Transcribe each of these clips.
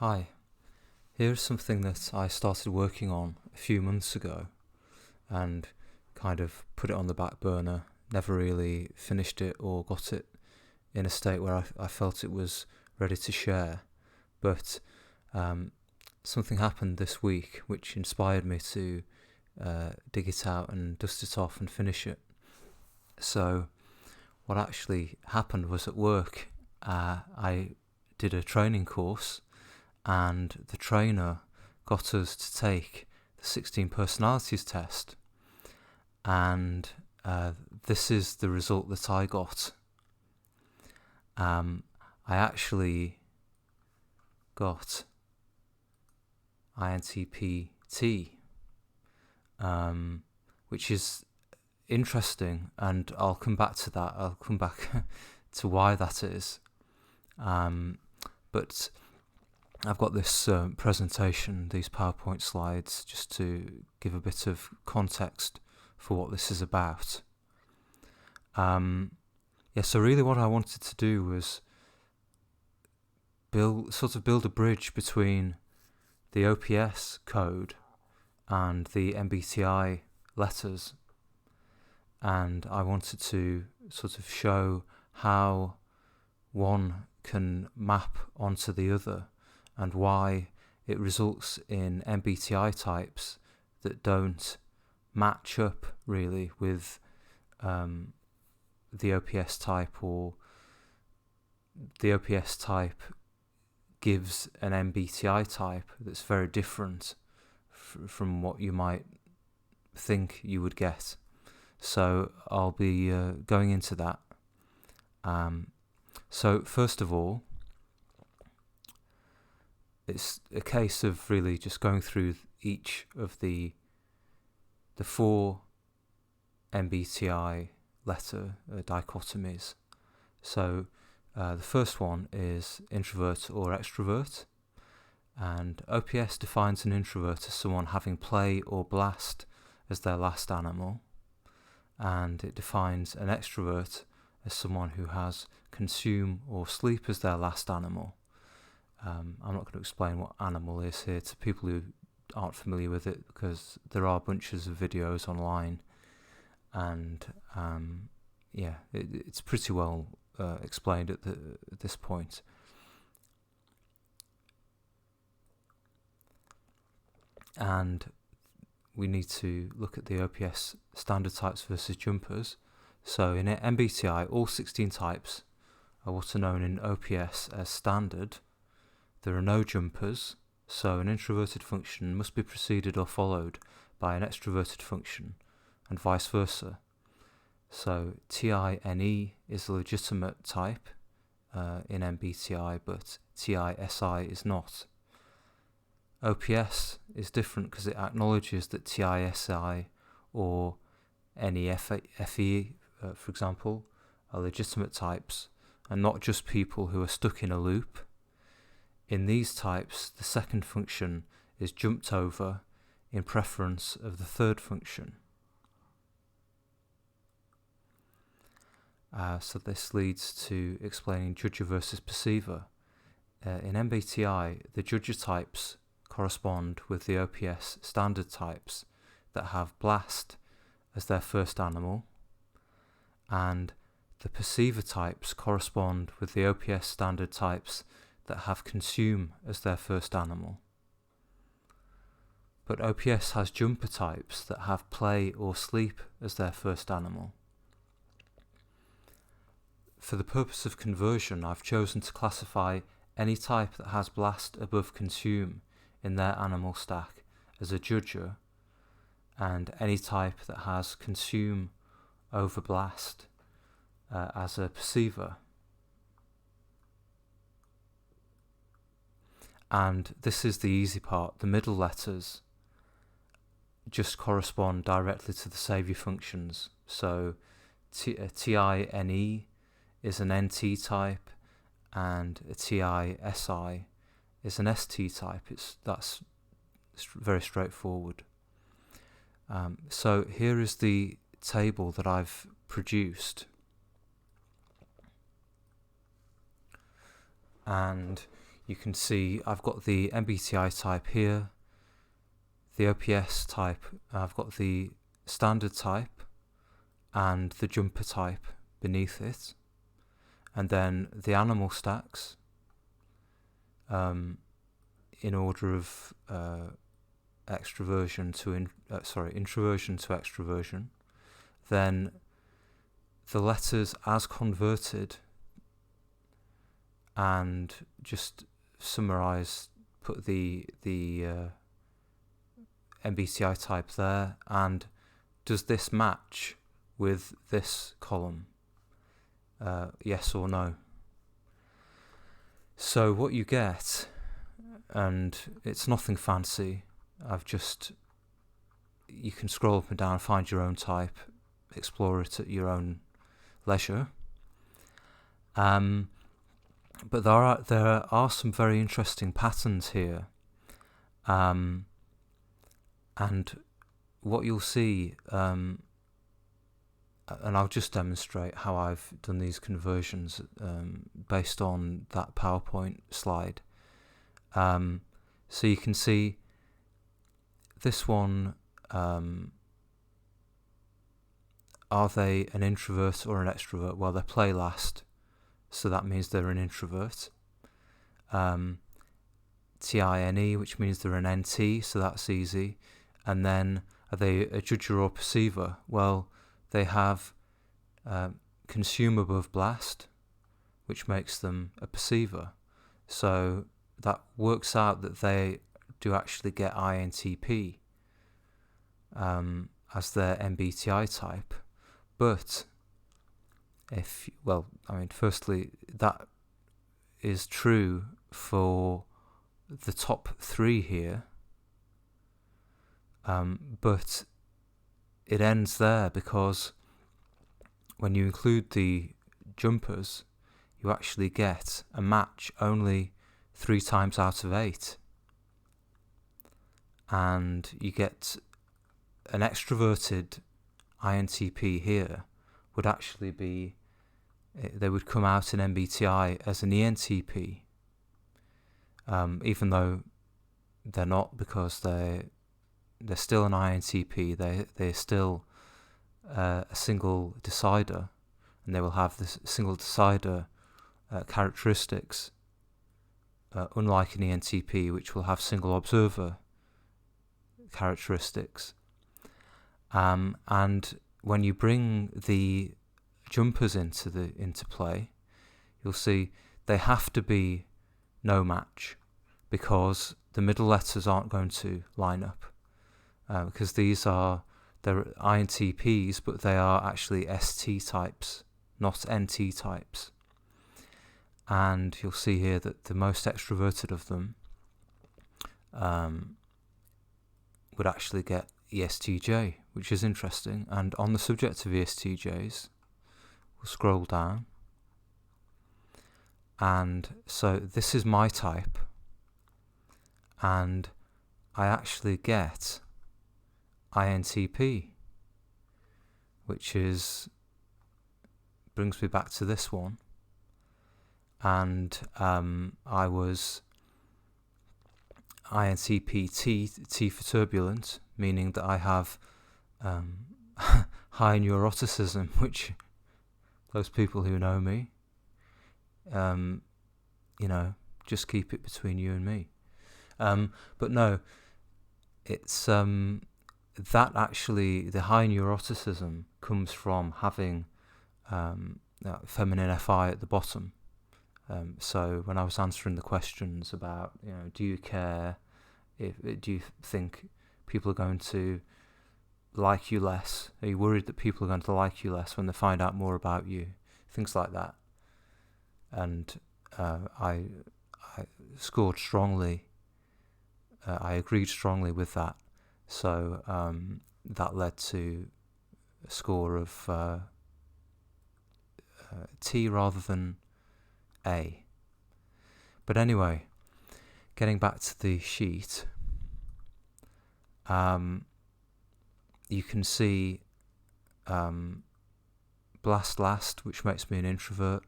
Hi, here's something that I started working on a few months ago and kind of put it on the back burner, never really finished it or got it in a state where I felt it was ready to share. But something happened this week which inspired me to dig it out and dust it off and finish it. So what actually happened was at work, I did a training course, and the trainer got us to take the 16 personalities test, and this is the result that I got. I actually got INTPT, which is interesting, and I'll come back to that. I'll come back to why that is. But I've got this presentation, these PowerPoint slides, just to give a bit of context for what this is about. So really what I wanted to do was build a bridge between the OPS code and the MBTI letters, and I wanted to sort of show how one can map onto the other and why it results in MBTI types that don't match up really with the OPS type, or the OPS type gives an MBTI type that's very different from what you might think you would get. So I'll be going into that. So first of all, it's a case of really just going through each of the four MBTI letter dichotomies. So the first one is introvert or extrovert, and OPS defines an introvert as someone having play or blast as their last animal, and it defines an extrovert as someone who has consume or sleep as their last animal. I'm not going to explain what animal is here to people who aren't familiar with it, because there are bunches of videos online, and it's pretty well explained at this point. And we need to look at the OPS standard types versus jumpers. So in MBTI, all 16 types are what are known in OPS as standard. There are no jumpers, so an introverted function must be preceded or followed by an extroverted function, and vice versa. So TINE is a legitimate type in MBTI, but TISI is not. OPS is different because it acknowledges that TISI or NEFE, for example, are legitimate types, and not just people who are stuck in a loop. In these types, the second function is jumped over in preference of the third function. So this leads to explaining judger versus perceiver. In MBTI, the judger types correspond with the OPS standard types that have blast as their first animal, and the perceiver types correspond with the OPS standard types that have consume as their first animal. But OPS has jumper types that have play or sleep as their first animal. For the purpose of conversion, I've chosen to classify any type that has blast above consume in their animal stack as a judger, and any type that has consume over blast as a perceiver. And this is the easy part. The middle letters just correspond directly to the saviour functions. So TINE is an NT type, and a TISI is an ST type. That's very straightforward. So here is the table that I've produced, and you can see I've got the MBTI type here, the OPS type, I've got the standard type and the jumper type beneath it, and then the animal stacks in order of introversion to extroversion. Then the letters as converted, and just summarize, put the MBTI type there, and does this match with this column? Yes or no? So what you get, and it's nothing fancy, you can scroll up and down, find your own type, explore it at your own leisure. But there are some very interesting patterns here, and what you'll see, and I'll just demonstrate how I've done these conversions based on that PowerPoint slide. So you can see this one, are they an introvert or an extrovert? Well, they play last, so that means they're an introvert. TINE, which means they're an NT, so that's easy. And then, are they a judger or perceiver? Well, they have consume above blast, which makes them a perceiver. So that works out that they do actually get INTP as their MBTI type. But firstly, that is true for the top three here, but it ends there, because when you include the jumpers, you actually get a match only 3 times out of 8, and you get an extroverted INTP here would actually be, they would come out in MBTI as an ENTP, even though they're not, because they're still an INTP. They're still a single decider, and they will have this single decider characteristics, unlike an ENTP, which will have single observer characteristics. And when you bring the jumpers into play, you'll see they have to be no match, because the middle letters aren't going to line up, because they're INTPs, but they are actually ST types, not NT types. And you'll see here that the most extroverted of them would actually get ESTJ, which is interesting. And on the subject of ESTJs, we'll scroll down, and so this is my type, and I actually get INTP, which brings me back to this one. And I was INTP T for turbulent, meaning that I have high neuroticism, which those people who know me, just keep it between you and me. But no, it's that actually, the high neuroticism comes from having feminine FI at the bottom. So when I was answering the questions about, do you care, do you think people are going to like you less? Are you worried that people are going to like you less when they find out more about you? Things like that. And I scored strongly. I agreed strongly with that. So that led to a score of T rather than A. But anyway, getting back to the sheet, you can see blast last, which makes me an introvert,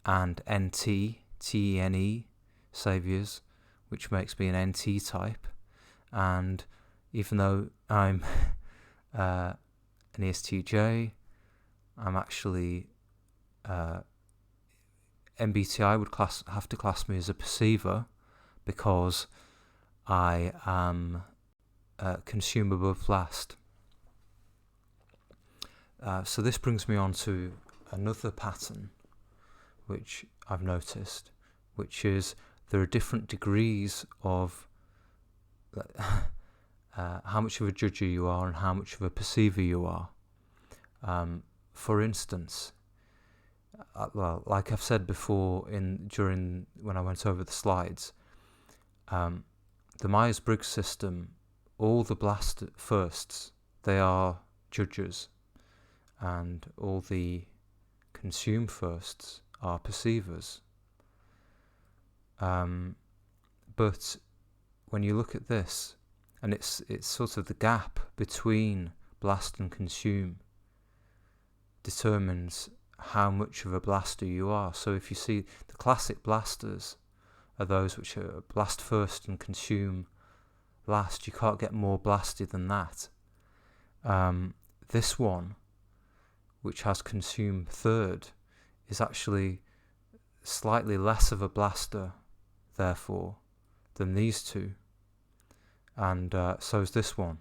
and NT, TENE, saviours, which makes me an NT type. And even though I'm an ESTJ, I'm actually MBTI would have to class me as a perceiver, because I am consume above last. So this brings me on to another pattern which I've noticed, which is there are different degrees of how much of a judger you are and how much of a perceiver you are. For instance, well, like I've said before during when I went over the slides, the Myers-Briggs system, all the blast firsts, they are judges, and all the consume firsts are perceivers. But when you look at this, and it's sort of the gap between blast and consume determines how much of a blaster you are. So if you see the classic blasters are those which are blast first and consume last. You can't get more blasted than that. This one, which has consume third, is actually slightly less of a blaster, therefore, than these two. And so is this one.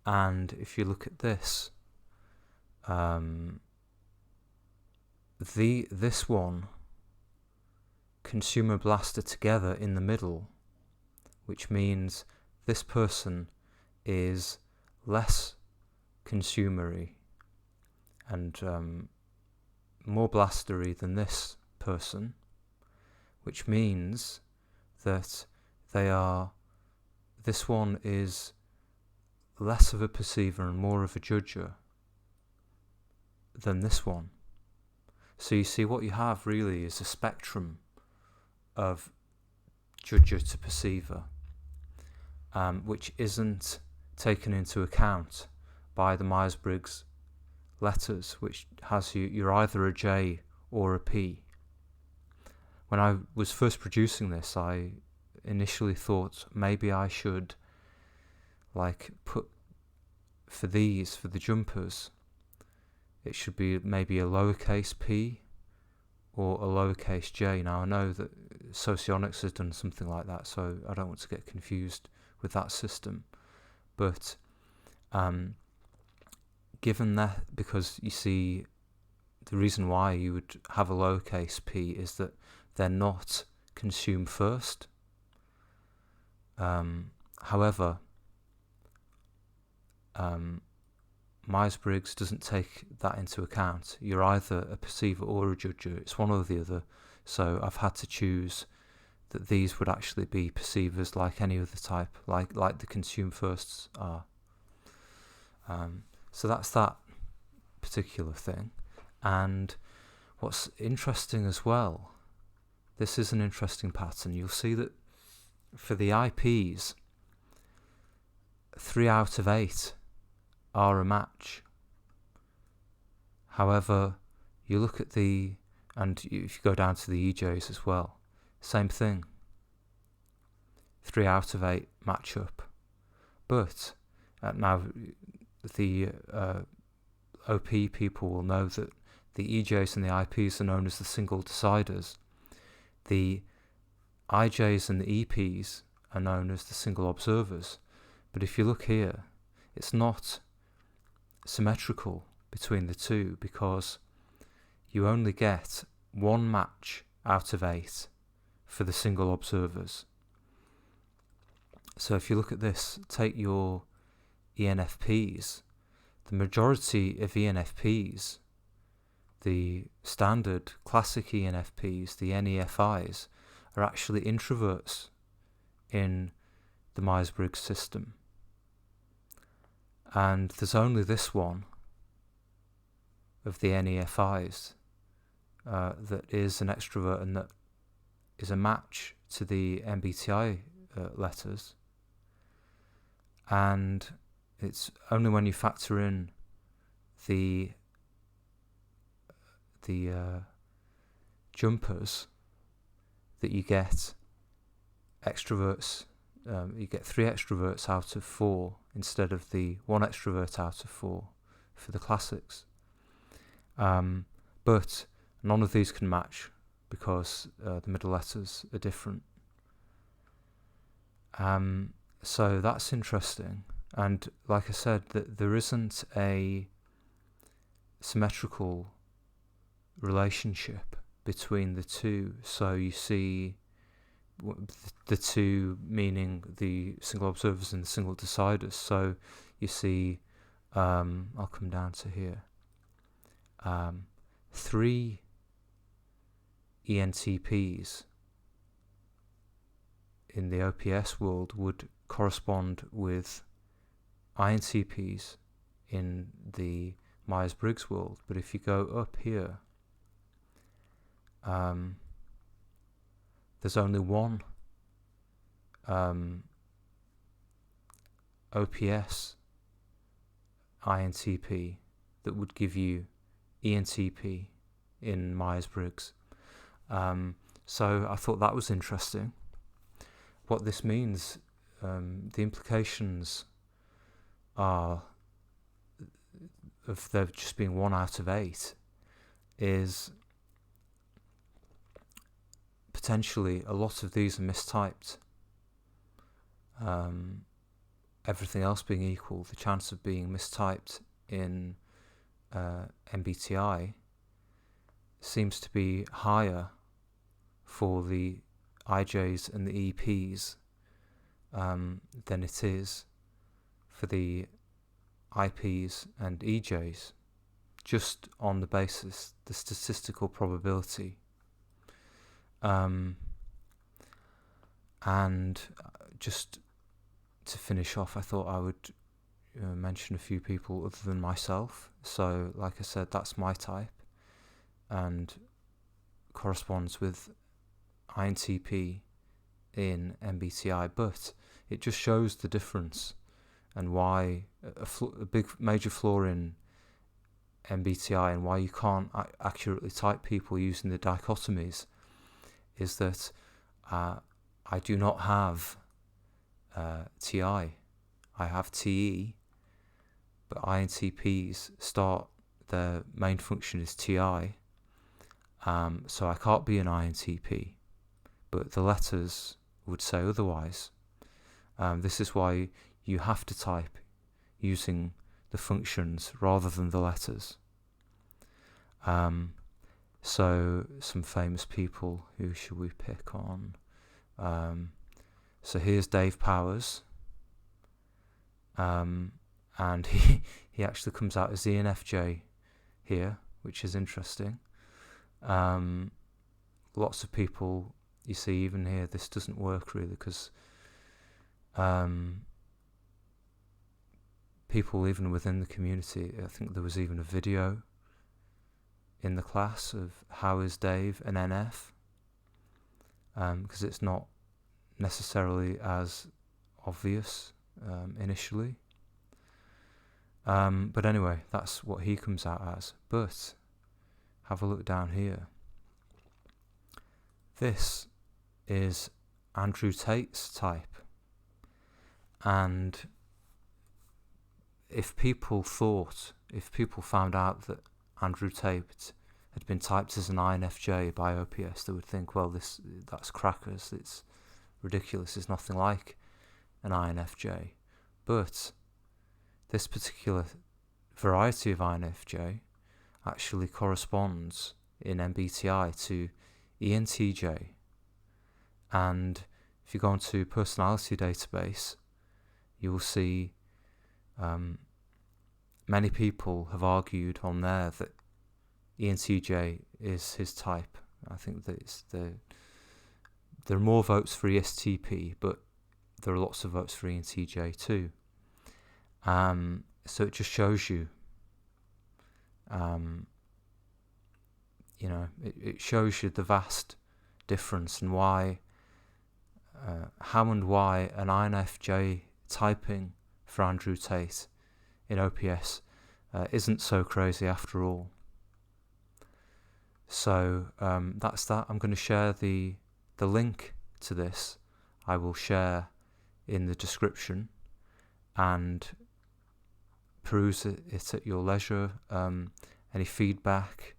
And if you look at this, this one, consumer blaster together in the middle, which means this person is less consumery and more blastery than this person, which means that this one is less of a perceiver and more of a judger than this one. So you see, what you have really is a spectrum of judger to perceiver, which isn't taken into account by the Myers-Briggs letters, which has you're either a J or a P. When I was first producing this, I initially thought maybe I should put for the jumpers, it should be maybe a lowercase p or a lowercase j. Now I know that Socionics has done something like that, so I don't want to get confused with that system. But given that, because you see, the reason why you would have a lowercase p is that they're not consume first. However, Myers-Briggs doesn't take that into account. You're either a perceiver or a judger. It's one or the other. So I've had to choose that these would actually be perceivers like any other type, like the consume firsts are. So that's that particular thing. And what's interesting as well, this is an interesting pattern. You'll see that for the IPs, 3 out of 8 are a match. However, you look at and if you go down to the EJs as well, same thing. 3 out of 8 match up. But now the OP people will know that the EJs and the IPs are known as the single deciders. The IJs and the EPs are known as the single observers. But if you look here, it's not symmetrical between the two, because you only get 1 match out of 8 for the single observers. So if you look at this, take your ENFPs, the majority of ENFPs, the standard classic ENFPs, the NEFIs, are actually introverts in the Myers-Briggs system. And there's only this one of the NEFIs that is an extrovert and that is a match to the MBTI letters. And it's only when you factor in the jumpers that you get extroverts, you get 3 extroverts out of 4 instead of the 1 extrovert out of 4 for the classics. But none of these can match because the middle letters are different. So that's interesting. And like I said, that there isn't a symmetrical relationship between the two. So you see the two meaning the single observers and the single deciders. So you see, I'll come down to here, 3 ENTPs in the OPS world would correspond with INTPs in the Myers-Briggs world. But if you go up here, there's only one OPS INTP that would give you ENTP in Myers-Briggs. So I thought that was interesting. What this means, the implications are of there just being 1 out of 8 is potentially a lot of these are mistyped. Everything else being equal, the chance of being mistyped in MBTI seems to be higher for the IJs and the EPs than it is for the IPs and EJs, just on the basis, the statistical probability. And just to finish off, I thought I would mention a few people other than myself. So, like I said, that's my type and corresponds with INTP in MBTI, but it just shows the difference and why a big major flaw in MBTI and why you can't accurately type people using the dichotomies is that I do not have TI. I have TE, but INTPs start, their main function is TI, so I can't be an INTP, but the letters would say otherwise. This is why you have to type using the functions rather than the letters. So some famous people, who should we pick on? So here's Dave Powers, and he actually comes out as the ENFJ here, which is interesting. Lots of people, you see even here, this doesn't work really because people even within the community, I think there was even a video in the class of how is Dave an NF, because it's not necessarily as obvious initially. But anyway, that's what he comes out as. But have a look down here. This is Andrew Tate's type. And if people found out that Andrew Tate had been typed as an INFJ by OPS, they would think, well, that's crackers, it's ridiculous, it's nothing like an INFJ. But this particular variety of INFJ actually corresponds in MBTI to ENTJ. And if you go onto personality database, you will see many people have argued on there that ENTJ is his type. I think that there are more votes for ESTP, but there are lots of votes for ENTJ too. So it just shows you, it shows you the vast difference and why, how and why an INFJ typing for Andrew Tate in OPS isn't so crazy after all. So that's that. I'm going to share the The link to this I will share in the description, and peruse it at your leisure. Any feedback,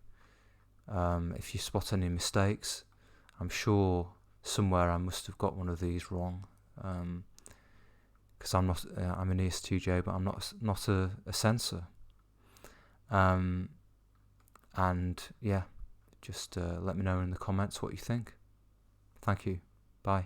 if you spot any mistakes, I'm sure somewhere I must have got one of these wrong, because I'm an ESTJ, but I'm not a censor. And yeah, just let me know in the comments what you think. Thank you. Bye.